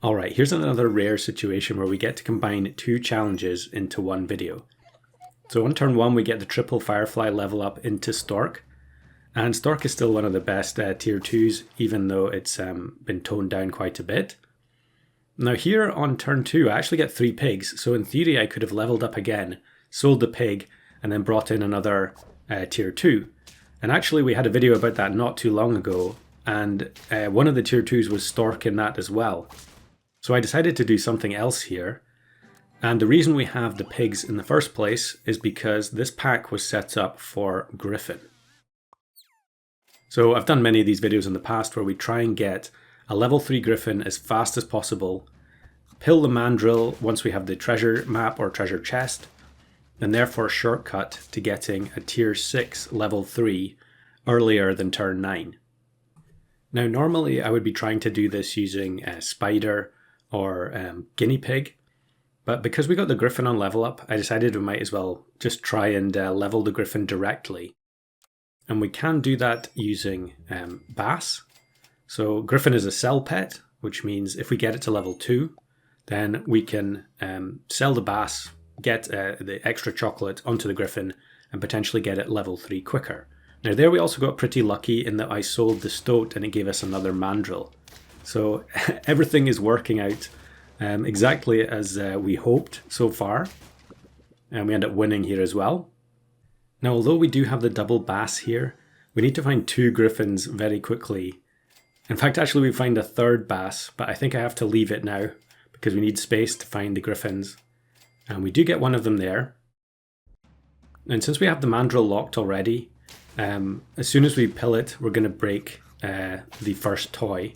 Alright, here's another rare situation where we get to combine two challenges into one video. So on turn 1 we get the triple firefly level up into stork, and stork is still one of the best tier 2s, even though it's been toned down quite a bit. Now here on turn 2 I actually get 3 pigs, so in theory I could have leveled up again, sold the pig, and then brought in another tier 2. And actually we had a video about that not too long ago, and one of the tier 2s was stork in that as well. So I decided to do something else here, and the reason we have the pigs in the first place is because this pack was set up for griffin. So I've done many of these videos in the past where we try and get a level 3 griffin as fast as possible, pill the mandrill once we have the treasure map or treasure chest, and therefore shortcut to getting a tier 6 level 3 earlier than turn 9. Now normally I would be trying to do this using a spider or guinea pig, but because we got the griffin on level up, I decided we might as well just try and level the griffin directly. And we can do that using bass. So griffin is a sell pet, which means if we get it to level 2, then we can sell the bass, get the extra chocolate onto the griffin, and potentially get it level 3 quicker. Now there we also got pretty lucky in that I sold the stoat and it gave us another mandrill. So everything is working out exactly as we hoped so far, and we end up winning here as well. Now although we do have the double bass here, we need to find 2 griffins very quickly. In fact actually we find a third bass, but I think I have to leave it now because we need space to find the griffins. And we do get one of them there. And since we have the mandrill locked already, as soon as we pill it we're going to break the first toy.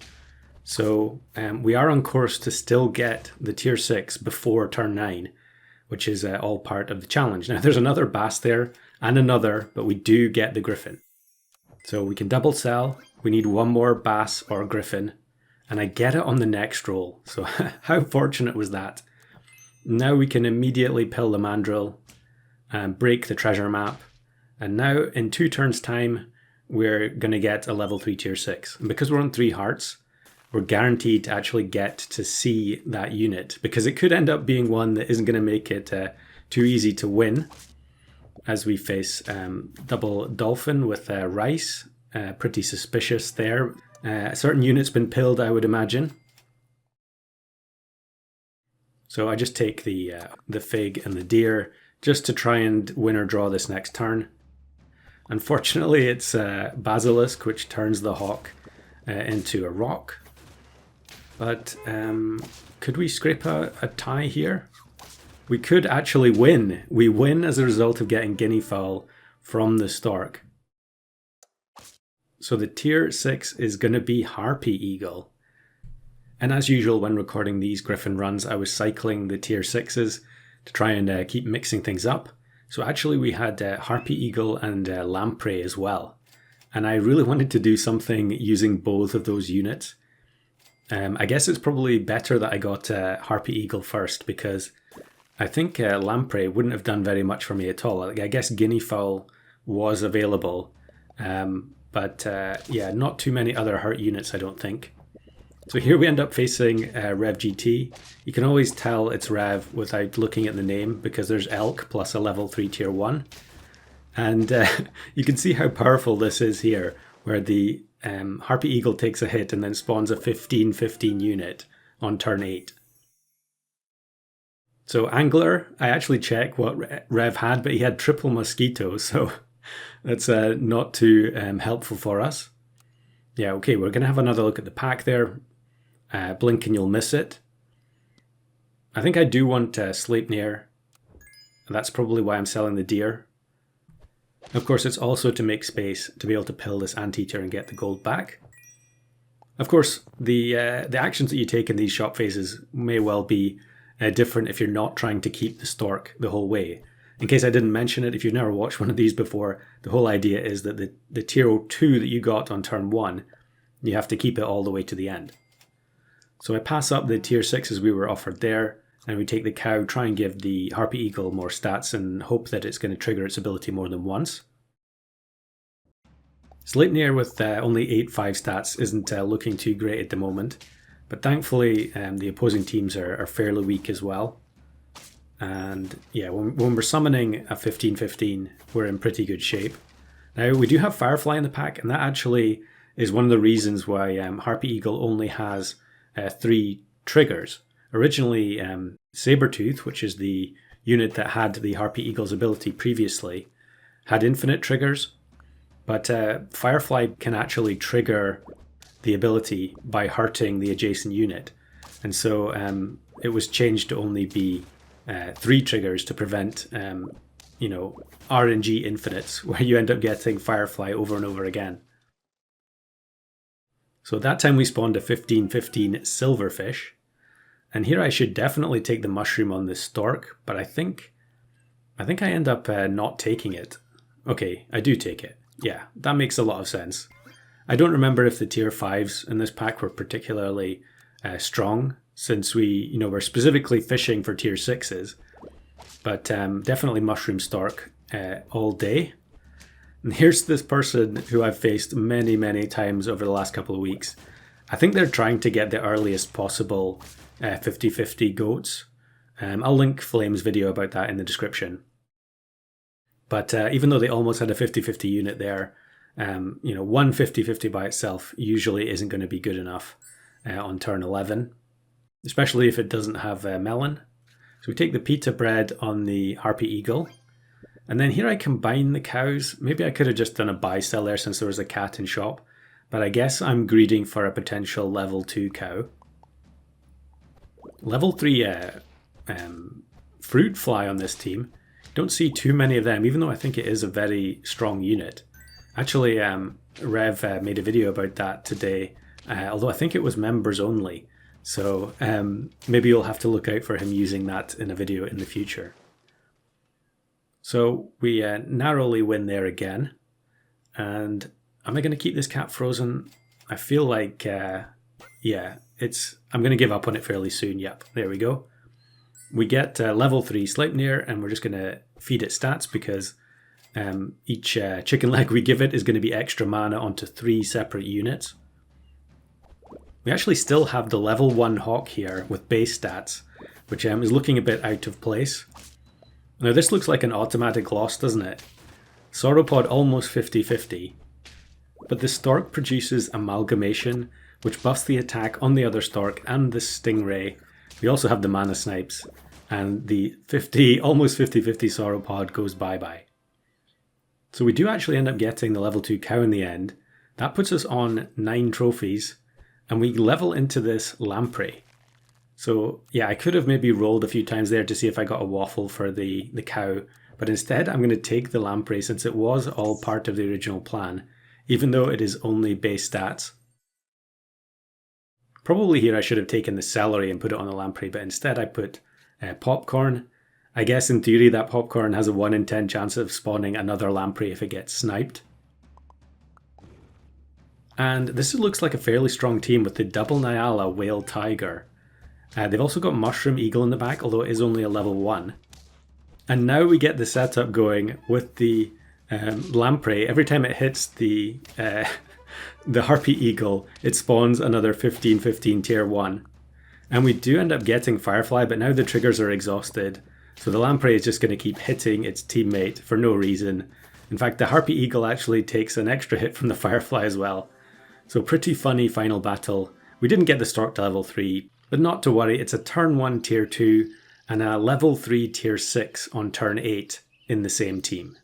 So we are on course to still get the tier 6 before turn 9, which is all part of the challenge. Now there's another bass there and another, but we do get the griffin. So we can double sell, we need one more bass or griffin, and I get it on the next roll. So how fortunate was that? Now we can immediately pill the mandrill and break the treasure map, and now in 2 turns time we're going to get a level 3 tier 6. And because we're on 3 hearts, we're guaranteed to actually get to see that unit, because it could end up being one that isn't going to make it too easy to win, as we face double dolphin with rice. Pretty suspicious there. A certain unit's been pilled, I would imagine. So I just take the fig and the deer just to try and win or draw this next turn. Unfortunately it's basilisk, which turns the hawk into a rock. But could we scrape a tie here? We could actually win. We win as a result of getting guinea fowl from the stork. So the tier 6 is going to be harpy eagle. And as usual when recording these griffin runs, I was cycling the tier 6s to try and keep mixing things up. So actually we had harpy eagle and lamprey as well. And I really wanted to do something using both of those units. I guess it's probably better that I got harpy eagle first, because I think lamprey wouldn't have done very much for me at all. I guess guinea fowl was available, but yeah, not too many other hurt units I don't think. So here we end up facing Rev GT. You can always tell it's Rev without looking at the name, because there's elk plus a level 3 tier 1. And you can see how powerful this is here, where the harpy eagle takes a hit and then spawns a 15-15 unit on turn 8. So angler, I actually checked what Rev had, but he had triple mosquito, so that's not too helpful for us. Yeah, okay, we're going to have another look at the pack there. Blink and you'll miss it. I think I do want Sleipnir. That's probably why I'm selling the deer. Of course, it's also to make space to be able to pill this anteater and get the gold back. Of course, the actions that you take in these shop phases may well be different if you're not trying to keep the stork the whole way. In case I didn't mention it, if you've never watched one of these before, the whole idea is that the tier 2 that you got on turn 1, you have to keep it all the way to the end. So I pass up the tier 6s we were offered there, and we take the cow, try and give the harpy eagle more stats and hope that it's going to trigger its ability more than once. Sleipnir with only 8 5 stats isn't looking too great at the moment, But thankfully, the opposing teams are fairly weak as well. And yeah, when we're summoning a 15-15, we're in pretty good shape. Now, we do have Firefly in the pack, and that actually is one of the reasons why Harpy Eagle only has 3 triggers. Originally, Sabertooth, which is the unit that had the Harpy Eagle's ability previously, had infinite triggers, but Firefly can actually trigger the ability by hurting the adjacent unit. And so it was changed to only be 3 triggers to prevent, RNG infinites, where you end up getting Firefly over and over again. So at that time we spawned a 15-15 silverfish. And here I should definitely take the mushroom on this stork, but I think I end up not taking it. Okay, I do take it. Yeah, that makes a lot of sense. I don't remember if the tier 5s in this pack were particularly strong, since we're specifically fishing for tier 6s. But definitely mushroom stork all day. And here's this person who I've faced many, many times over the last couple of weeks. I think they're trying to get the earliest possible 50-50 goats. I'll link Flame's video about that in the description. But even though they almost had a 50-50 unit there, one 50-50 by itself usually isn't going to be good enough on turn 11, especially if it doesn't have melon. So we take the pita bread on the Harpy Eagle, and then here I combine the cows. Maybe I could have just done a buy sell there since there was a cat in shop, but I guess I'm greeding for a potential level 2 cow. Level 3 fruit fly on this team. Don't see too many of them, even though I think it is a very strong unit. Actually, Rev made a video about that today, although I think it was members only. So maybe you'll have to look out for him using that in a video in the future. So we narrowly win there again. And am I going to keep this cat frozen? I feel like, I'm going to give up on it fairly soon. Yep, there we go. We get level 3 Sleipnir, and we're just going to feed it stats because each chicken leg we give it is going to be extra mana onto 3 separate units. We actually still have the level 1 hawk here with base stats, which is looking a bit out of place. Now this looks like an automatic loss, doesn't it? Sauropod almost 50-50, but the stork produces amalgamation, which buffs the attack on the other stork and the stingray. We also have the mana snipes, and the almost 50-50 sauropod goes bye-bye. So we do actually end up getting the level 2 cow in the end. That puts us on 9 trophies, and we level into this lamprey. So yeah, I could have maybe rolled a few times there to see if I got a waffle for the cow, but instead I'm going to take the lamprey since it was all part of the original plan, even though it is only base stats. Probably here I should have taken the celery and put it on the lamprey, but instead I put popcorn. I guess in theory that popcorn has a 1 in 10 chance of spawning another lamprey if it gets sniped. And this looks like a fairly strong team with the double Nyala whale tiger. They've also got mushroom eagle in the back, although it is only a level 1. And now we get the setup going with the lamprey. Every time it hits the Harpy Eagle, it spawns another 15-15 tier 1. And we do end up getting Firefly, but now the triggers are exhausted. So the lamprey is just going to keep hitting its teammate for no reason. In fact, the Harpy Eagle actually takes an extra hit from the Firefly as well. So pretty funny final battle. We didn't get the stork to level 3, but not to worry, it's a turn 1 tier 2 and a level 3 tier 6 on turn 8 in the same team.